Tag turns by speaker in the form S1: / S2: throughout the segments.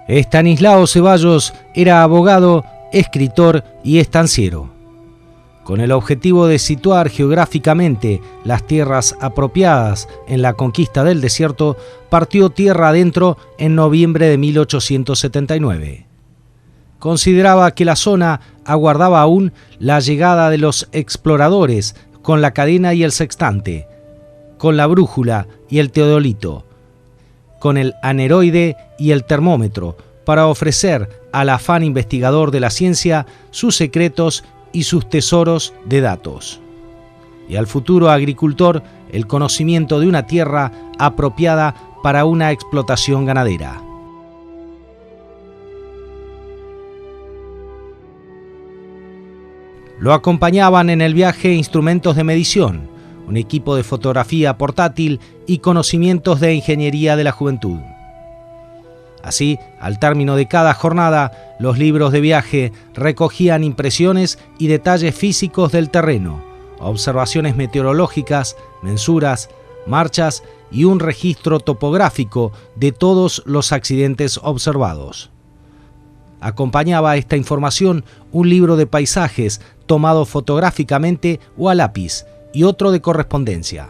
S1: Estanislao Ceballos era abogado, escritor y estanciero. Con el objetivo de situar geográficamente las tierras apropiadas en la conquista del desierto, partió tierra adentro en noviembre de 1879. Consideraba que la zona aguardaba aún la llegada de los exploradores con la cadena y el sextante, con la brújula y el teodolito, con el aneroide y el termómetro, para ofrecer al afán investigador de la ciencia sus secretos y sus tesoros de datos, y al futuro agricultor el conocimiento de una tierra apropiada para una explotación ganadera. Lo acompañaban en el viaje instrumentos de medición, un equipo de fotografía portátil y conocimientos de ingeniería de la juventud. Así, al término de cada jornada, los libros de viaje recogían impresiones y detalles físicos del terreno, observaciones meteorológicas, mensuras, marchas y un registro topográfico de todos los accidentes observados. Acompañaba a esta información un libro de paisajes tomado fotográficamente o a lápiz y otro de correspondencia.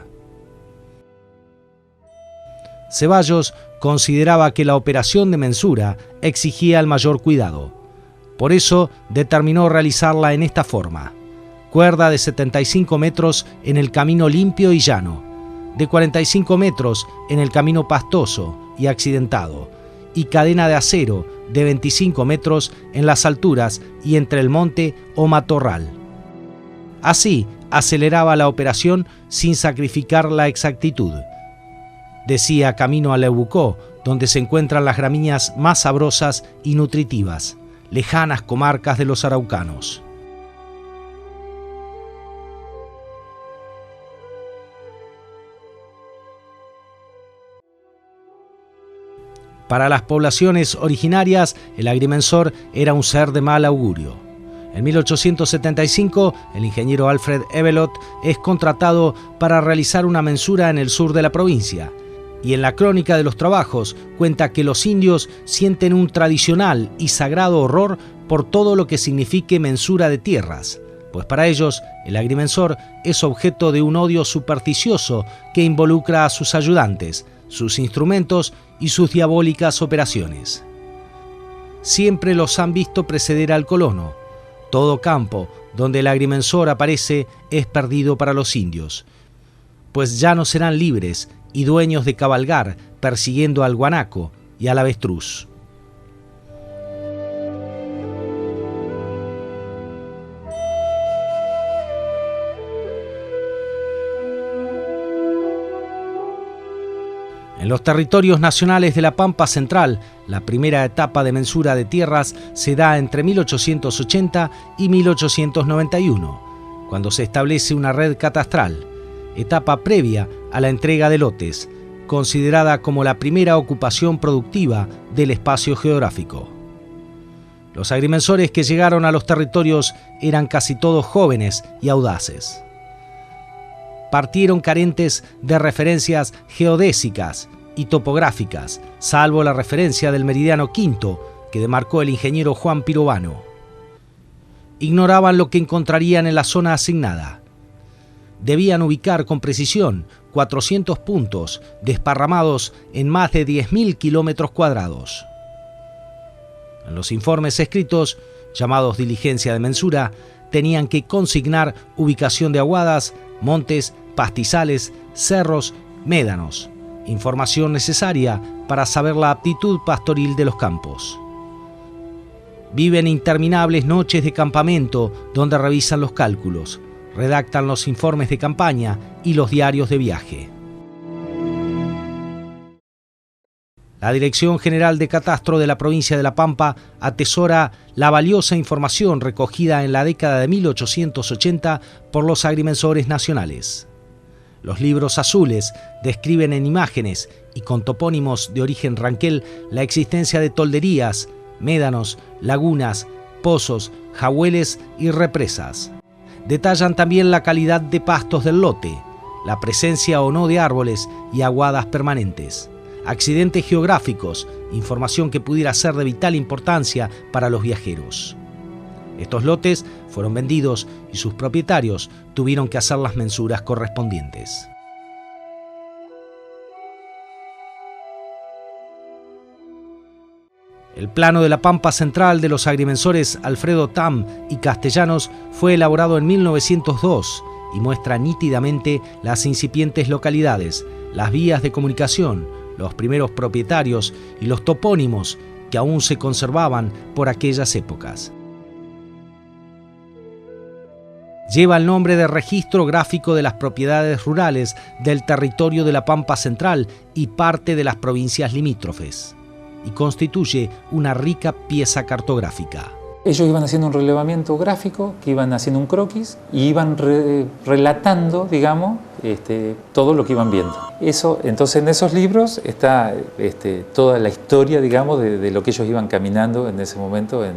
S1: Ceballos consideraba que la operación de mensura exigía el mayor cuidado. Por eso determinó realizarla en esta forma: cuerda de 75 metros en el camino limpio y llano, de 45 metros en el camino pastoso y accidentado, y cadena de acero de 25 metros en las alturas y entre el monte o matorral. Así aceleraba la operación sin sacrificar la exactitud. Decía camino a Leubucó, donde se encuentran las gramíneas más sabrosas y nutritivas, lejanas comarcas de los araucanos. Para las poblaciones originarias, el agrimensor era un ser de mal augurio. En 1875, el ingeniero Alfred Evelot es contratado para realizar una mensura en el sur de la provincia, y en la crónica de los trabajos cuenta que los indios sienten un tradicional y sagrado horror por todo lo que signifique mensura de tierras, pues para ellos el agrimensor es objeto de un odio supersticioso que involucra a sus ayudantes, sus instrumentos y sus diabólicas operaciones. Siempre los han visto preceder al colono. Todo campo donde el agrimensor aparece es perdido para los indios, pues ya no serán libres y dueños de cabalgar persiguiendo al guanaco y al avestruz. En los territorios nacionales de la Pampa Central, la primera etapa de mensura de tierras se da entre 1880 y 1891, cuando se establece una red catastral, etapa previa a la entrega de lotes, considerada como la primera ocupación productiva del espacio geográfico. Los agrimensores que llegaron a los territorios eran casi todos jóvenes y audaces. Partieron carentes de referencias geodésicas y topográficas, salvo la referencia del meridiano quinto que demarcó el ingeniero Juan Pirovano. Ignoraban lo que encontrarían en la zona asignada. Debían ubicar con precisión 400 puntos desparramados en más de 10.000 kilómetros cuadrados. En los informes escritos, llamados diligencia de mensura, tenían que consignar ubicación de aguadas, montes, pastizales, cerros, médanos, información necesaria para saber la aptitud pastoril de los campos. Viven interminables noches de campamento donde revisan los cálculos, redactan los informes de campaña y los diarios de viaje. La Dirección General de Catastro de la provincia de La Pampa atesora la valiosa información recogida en la década de 1880 por los agrimensores nacionales. Los libros azules describen en imágenes y con topónimos de origen ranquel la existencia de tolderías, médanos, lagunas, pozos, jahueles y represas. Detallan también la calidad de pastos del lote, la presencia o no de árboles y aguadas permanentes, accidentes geográficos, información que pudiera ser de vital importancia para los viajeros. Estos lotes fueron vendidos y sus propietarios tuvieron que hacer las mensuras correspondientes. El plano de la Pampa Central de los agrimensores Alfredo Tam y Castellanos fue elaborado en 1902 y muestra nítidamente las incipientes localidades, las vías de comunicación, los primeros propietarios y los topónimos que aún se conservaban por aquellas épocas. Lleva el nombre de Registro Gráfico de las Propiedades Rurales del territorio de la Pampa Central y parte de las provincias limítrofes, y constituye una rica pieza cartográfica.
S2: Ellos iban haciendo un relevamiento gráfico, que iban haciendo un croquis y iban relatando, digamos, todo lo que iban viendo. Entonces en esos libros está toda la historia, digamos, de lo que ellos iban caminando en ese momento en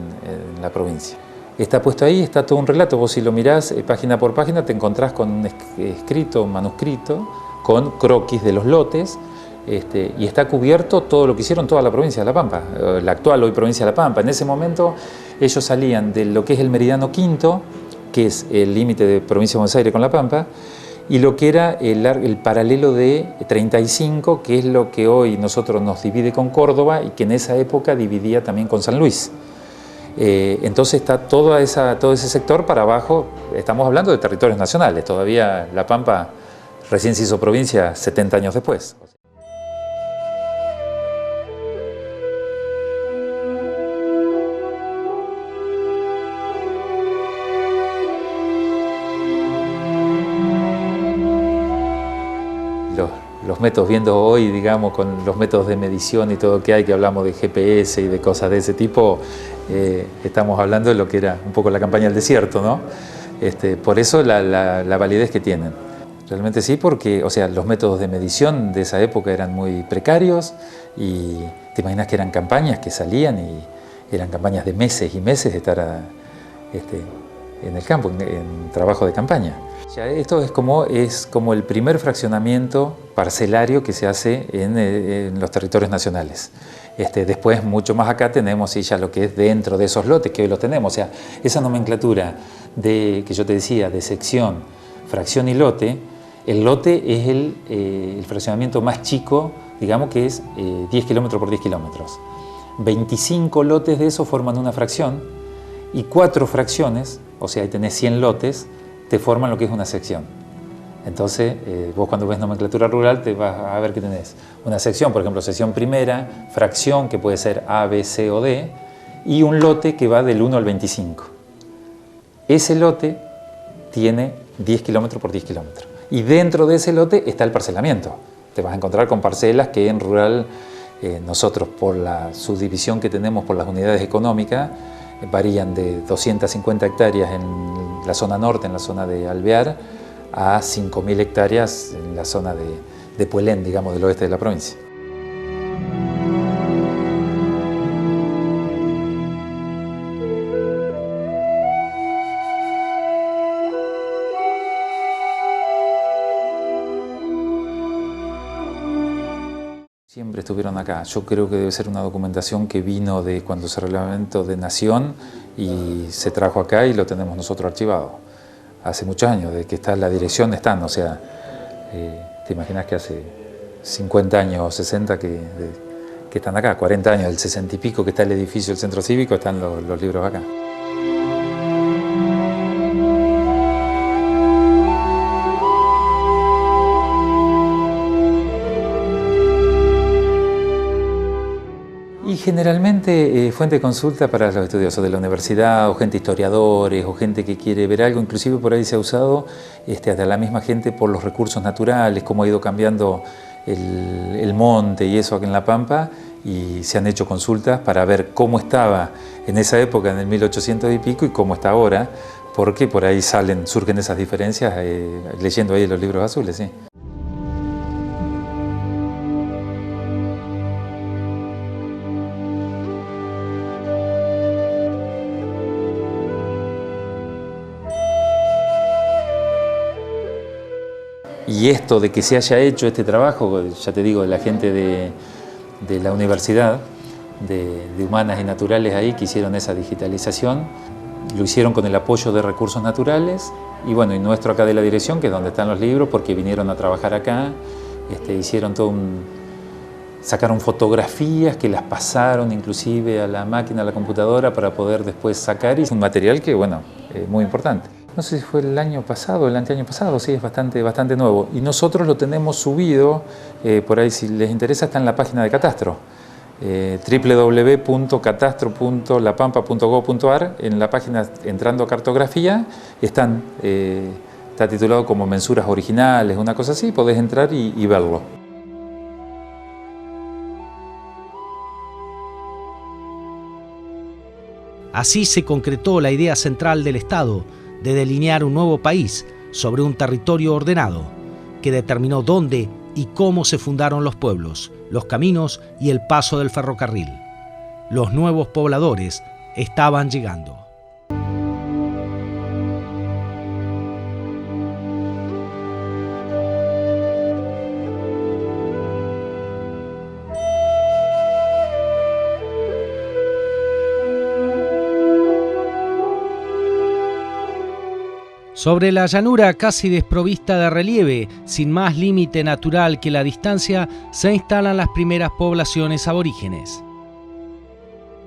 S2: la provincia. Está puesto ahí, está todo un relato. Vos si lo mirás página por página te encontrás con un escrito, un manuscrito, con croquis de los lotes, y está cubierto todo lo que hicieron toda la provincia de La Pampa, la actual hoy provincia de La Pampa. En ese momento ellos salían de lo que es el meridiano quinto, que es el límite de provincia de Buenos Aires con La Pampa, y lo que era el paralelo de 35, que es lo que hoy nosotros nos divide con Córdoba y que en esa época dividía también con San Luis. Entonces está todo ese sector para abajo. Estamos hablando de territorios nacionales, todavía La Pampa recién se hizo provincia 70 años después. Los métodos, viendo hoy, digamos, con los métodos de medición y todo lo que hay, que hablamos de GPS y de cosas de ese tipo, estamos hablando de lo que era un poco la campaña del desierto, ¿no? Por eso la validez que tienen. Realmente sí, porque, o sea, los métodos de medición de esa época eran muy precarios y te imaginas que eran campañas que salían y eran campañas de meses y meses de estar en el campo, en trabajo de campaña. Ya esto es como el primer fraccionamiento parcelario que se hace en los territorios nacionales. Después, mucho más acá, tenemos ya lo que es dentro de esos lotes, que hoy los tenemos. O sea, esa nomenclatura que yo te decía, de sección, fracción y lote, el lote es el fraccionamiento más chico, digamos que es 10 kilómetros por 10 kilómetros. 25 lotes de eso forman una fracción y 4 fracciones, o sea, ahí tenés 100 lotes, te forman lo que es una sección. Entonces, vos cuando ves nomenclatura rural te vas a ver que tenés una sección, por ejemplo, sección primera, fracción que puede ser A, B, C o D, y un lote que va del 1 al 25. Ese lote tiene 10 kilómetros por 10 kilómetros. Y dentro de ese lote está el parcelamiento. Te vas a encontrar con parcelas que en rural, nosotros por la subdivisión que tenemos por las unidades económicas, varían de 250 hectáreas en la zona norte, en la zona de Alvear, a 5.000 hectáreas en la zona de Puelén, digamos, del oeste de la provincia. Siempre estuvieron acá. Yo creo que debe ser una documentación que vino de cuando se reglamentó de Nación y se trajo acá y lo tenemos nosotros archivado. Hace muchos años, de que está la dirección están, o sea, te imaginas que hace 50 años o 60 que están acá, 40 años, del 60 y pico que está el edificio del Centro Cívico, están los libros acá. Y generalmente fuente de consulta para los estudiosos de la universidad o gente historiadores o gente que quiere ver algo, inclusive por ahí se ha usado hasta la misma gente por los recursos naturales, cómo ha ido cambiando el monte y eso aquí en La Pampa, y se han hecho consultas para ver cómo estaba en esa época, en el 1800 y pico, y cómo está ahora, porque por ahí surgen esas diferencias leyendo ahí los libros azules, sí. Y esto de que se haya hecho este trabajo, ya te digo, de la gente de de la universidad de Humanas y Naturales ahí, que hicieron esa digitalización. Lo hicieron con el apoyo de Recursos Naturales y bueno, y nuestro acá de la dirección, que es donde están los libros, porque vinieron a trabajar acá, hicieron todo sacaron fotografías que las pasaron inclusive a la máquina, a la computadora, para poder después sacar, y es un material que, bueno, es muy importante. No sé si fue el año pasado, el anteaño pasado, sí, es bastante nuevo. Y nosotros lo tenemos subido, por ahí si les interesa, está en la página de Catastro, www.catastro.lapampa.gov.ar. En la página, entrando a cartografía, está titulado como mensuras originales, una cosa así, podés entrar y verlo.
S1: Así se concretó la idea central del Estado de delinear un nuevo país sobre un territorio ordenado, que determinó dónde y cómo se fundaron los pueblos, los caminos y el paso del ferrocarril. Los nuevos pobladores estaban llegando. Sobre la llanura casi desprovista de relieve, sin más límite natural que la distancia, se instalan las primeras poblaciones aborígenes.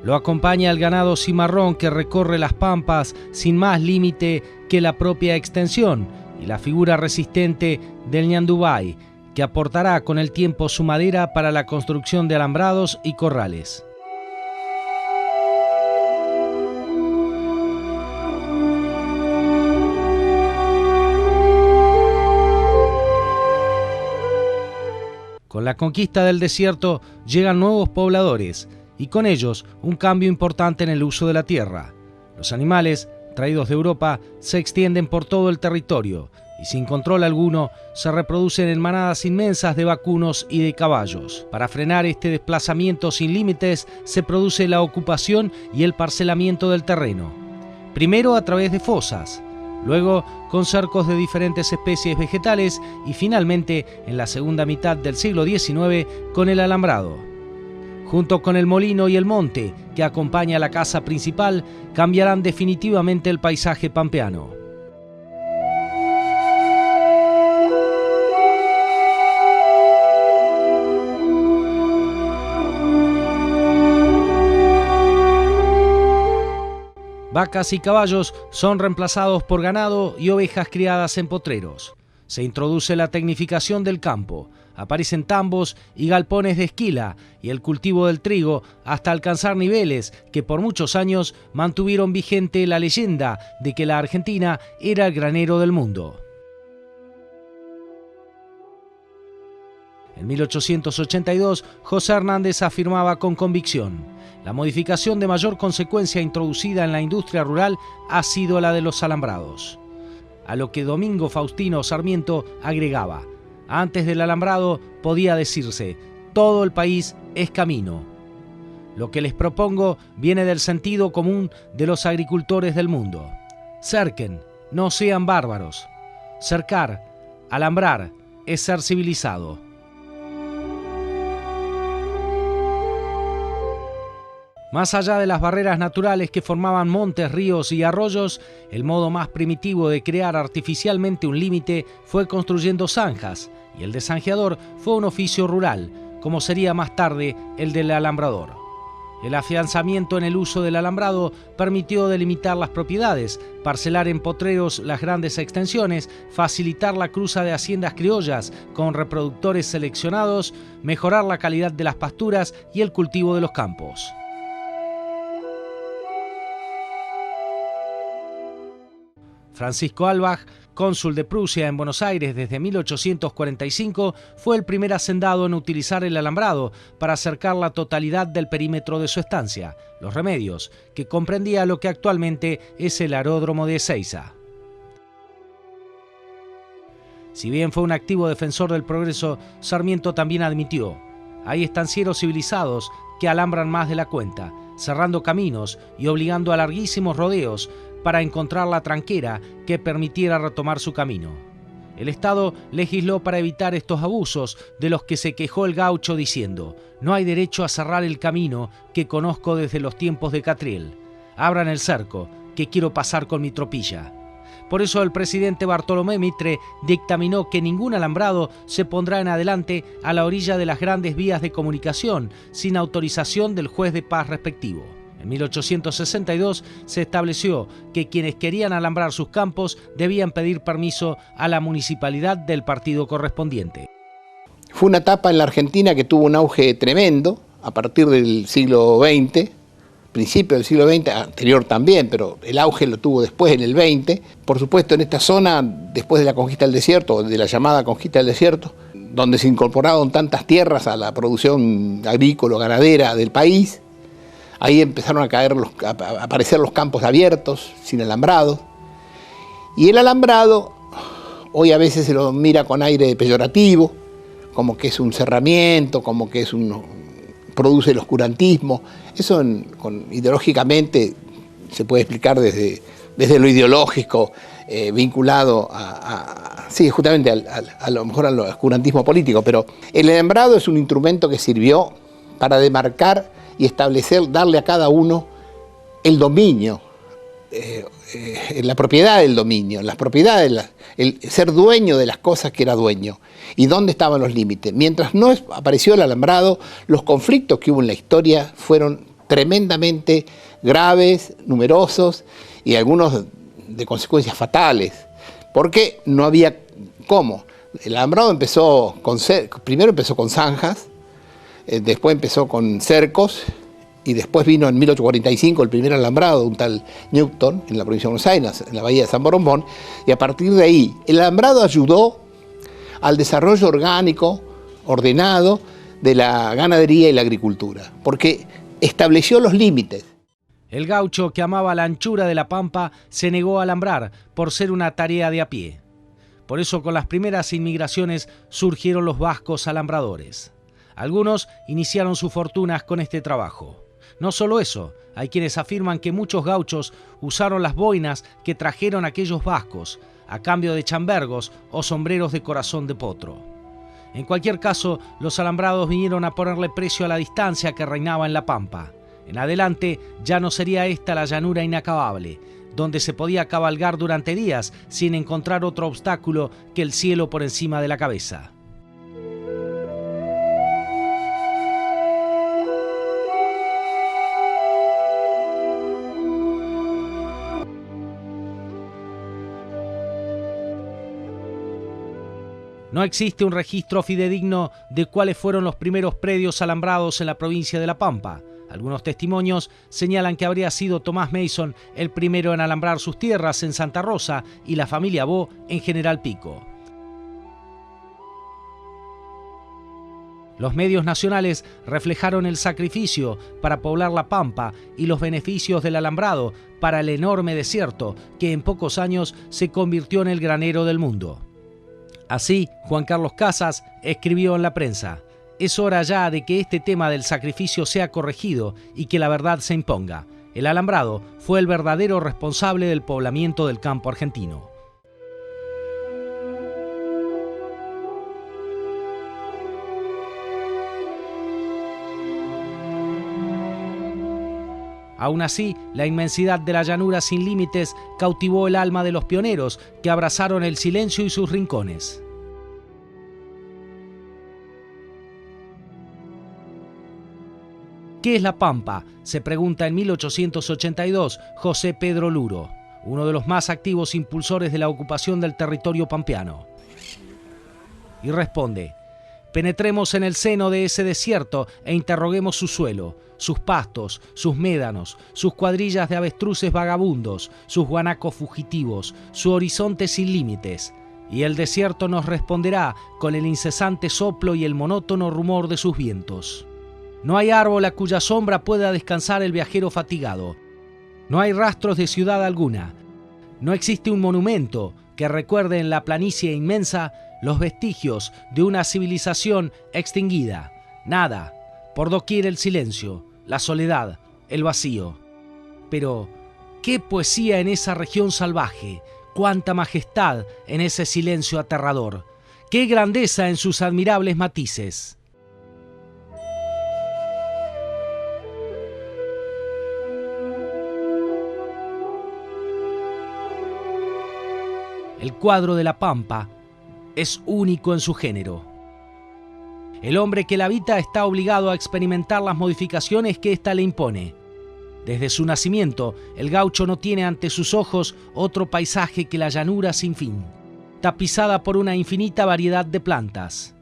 S1: Lo acompaña el ganado cimarrón que recorre las pampas sin más límite que la propia extensión, y la figura resistente del ñandubay, que aportará con el tiempo su madera para la construcción de alambrados y corrales. Con la conquista del desierto llegan nuevos pobladores y con ellos un cambio importante en el uso de la tierra. Los animales, traídos de Europa, se extienden por todo el territorio y sin control alguno se reproducen en manadas inmensas de vacunos y de caballos. Para frenar este desplazamiento sin límites se produce la ocupación y el parcelamiento del terreno. Primero a través de fosas, luego con cercos de diferentes especies vegetales y finalmente, en la segunda mitad del siglo XIX, con el alambrado. Junto con el molino y el monte, que acompaña la casa principal, cambiarán definitivamente el paisaje pampeano. Vacas y caballos son reemplazados por ganado y ovejas criadas en potreros. Se introduce la tecnificación del campo, aparecen tambos y galpones de esquila y el cultivo del trigo hasta alcanzar niveles que por muchos años mantuvieron vigente la leyenda de que la Argentina era el granero del mundo. En 1882, José Hernández afirmaba con convicción: la modificación de mayor consecuencia introducida en la industria rural ha sido la de los alambrados. A lo que Domingo Faustino Sarmiento agregaba: antes del alambrado podía decirse, todo el país es camino. Lo que les propongo viene del sentido común de los agricultores del mundo. Cerquen, no sean bárbaros. Cercar, alambrar, es ser civilizado. Más allá de las barreras naturales que formaban montes, ríos y arroyos, el modo más primitivo de crear artificialmente un límite fue construyendo zanjas, y el de zanjeador fue un oficio rural, como sería más tarde el del alambrador. El afianzamiento en el uso del alambrado permitió delimitar las propiedades, parcelar en potreros las grandes extensiones, facilitar la cruza de haciendas criollas con reproductores seleccionados, mejorar la calidad de las pasturas y el cultivo de los campos. Francisco Albach, cónsul de Prusia en Buenos Aires desde 1845, fue el primer hacendado en utilizar el alambrado para cercar la totalidad del perímetro de su estancia, Los Remedios, que comprendía lo que actualmente es el aeródromo de Ezeiza. Si bien fue un activo defensor del progreso, Sarmiento también admitió: hay estancieros civilizados que alambran más de la cuenta, cerrando caminos y obligando a larguísimos rodeos para encontrar la tranquera que permitiera retomar su camino. El Estado legisló para evitar estos abusos, de los que se quejó el gaucho diciendo: «No hay derecho a cerrar el camino que conozco desde los tiempos de Catriel. Abran el cerco, que quiero pasar con mi tropilla». Por eso el presidente Bartolomé Mitre dictaminó que ningún alambrado se pondrá en adelante a la orilla de las grandes vías de comunicación sin autorización del juez de paz respectivo. En 1862 se estableció que quienes querían alambrar sus campos debían pedir permiso a la municipalidad del partido correspondiente.
S3: Fue una etapa en la Argentina que tuvo un auge tremendo a partir del siglo XX, principio del siglo XX, anterior también, pero el auge lo tuvo después en el XX. Por supuesto, en esta zona, después de la conquista del desierto, de la llamada conquista del desierto, donde se incorporaron tantas tierras a la producción agrícola-ganadera del país, ahí empezaron a aparecer los campos abiertos, sin alambrado. Y el alambrado, hoy a veces se lo mira con aire peyorativo, como que es un cerramiento, como que produce el oscurantismo. Eso ideológicamente se puede explicar desde lo ideológico, vinculado sí, justamente a lo mejor al oscurantismo político, pero el alambrado es un instrumento que sirvió para demarcar y establecer, darle a cada uno el dominio, la propiedad del dominio, las propiedades, el ser dueño de las cosas que era dueño, y dónde estaban los límites. Mientras no apareció el alambrado, los conflictos que hubo en la historia fueron tremendamente graves, numerosos, y algunos de consecuencias fatales, porque no había cómo. El alambrado primero empezó con zanjas, después empezó con cercos, y después vino en 1845 el primer alambrado de un tal Newton en la provincia de Buenos Aires, en la bahía de San Borondón, y a partir de ahí el alambrado ayudó al desarrollo orgánico, ordenado, de la ganadería y la agricultura, porque estableció los límites.
S1: El gaucho, que amaba la anchura de la pampa, se negó a alambrar por ser una tarea de a pie. Por eso, con las primeras inmigraciones surgieron los vascos alambradores. Algunos iniciaron sus fortunas con este trabajo. No solo eso, hay quienes afirman que muchos gauchos usaron las boinas que trajeron aquellos vascos, a cambio de chambergos o sombreros de corazón de potro. En cualquier caso, los alambrados vinieron a ponerle precio a la distancia que reinaba en la pampa. En adelante ya no sería esta la llanura inacabable, donde se podía cabalgar durante días sin encontrar otro obstáculo que el cielo por encima de la cabeza. No existe un registro fidedigno de cuáles fueron los primeros predios alambrados en la provincia de La Pampa. Algunos testimonios señalan que habría sido Tomás Mason el primero en alambrar sus tierras en Santa Rosa y la familia Bo en General Pico. Los medios nacionales reflejaron el sacrificio para poblar La Pampa y los beneficios del alambrado para el enorme desierto que en pocos años se convirtió en el granero del mundo. Así, Juan Carlos Casas escribió en la prensa: «Es hora ya de que este tema del sacrificio sea corregido y que la verdad se imponga. El alambrado fue el verdadero responsable del poblamiento del campo argentino». Aún así, la inmensidad de la llanura sin límites cautivó el alma de los pioneros, que abrazaron el silencio y sus rincones. ¿Qué es la Pampa?, se pregunta en 1882 José Pedro Luro, uno de los más activos impulsores de la ocupación del territorio pampeano. Y responde: penetremos en el seno de ese desierto e interroguemos su suelo, sus pastos, sus médanos, sus cuadrillas de avestruces vagabundos, sus guanacos fugitivos, su horizonte sin límites. Y el desierto nos responderá con el incesante soplo y el monótono rumor de sus vientos. No hay árbol a cuya sombra pueda descansar el viajero fatigado. No hay rastros de ciudad alguna. No existe un monumento que recuerde en la planicie inmensa los vestigios de una civilización extinguida. Nada. Por doquier el silencio, la soledad, el vacío. Pero, ¿qué poesía en esa región salvaje, Cuánta majestad en ese silencio aterrador. Qué grandeza en sus admirables matices. El cuadro de la Pampa es único en su género. El hombre que la habita está obligado a experimentar las modificaciones que ésta le impone. Desde su nacimiento, el gaucho no tiene ante sus ojos otro paisaje que la llanura sin fin, tapizada por una infinita variedad de plantas.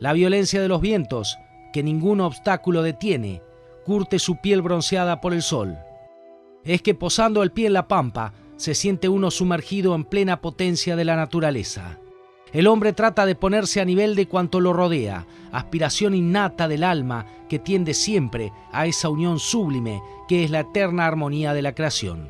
S1: La violencia de los vientos, que ningún obstáculo detiene, curte su piel bronceada por el sol. Es que posando el pie en la pampa, se siente uno sumergido en plena potencia de la naturaleza. El hombre trata de ponerse a nivel de cuanto lo rodea, aspiración innata del alma que tiende siempre a esa unión sublime que es la eterna armonía de la creación.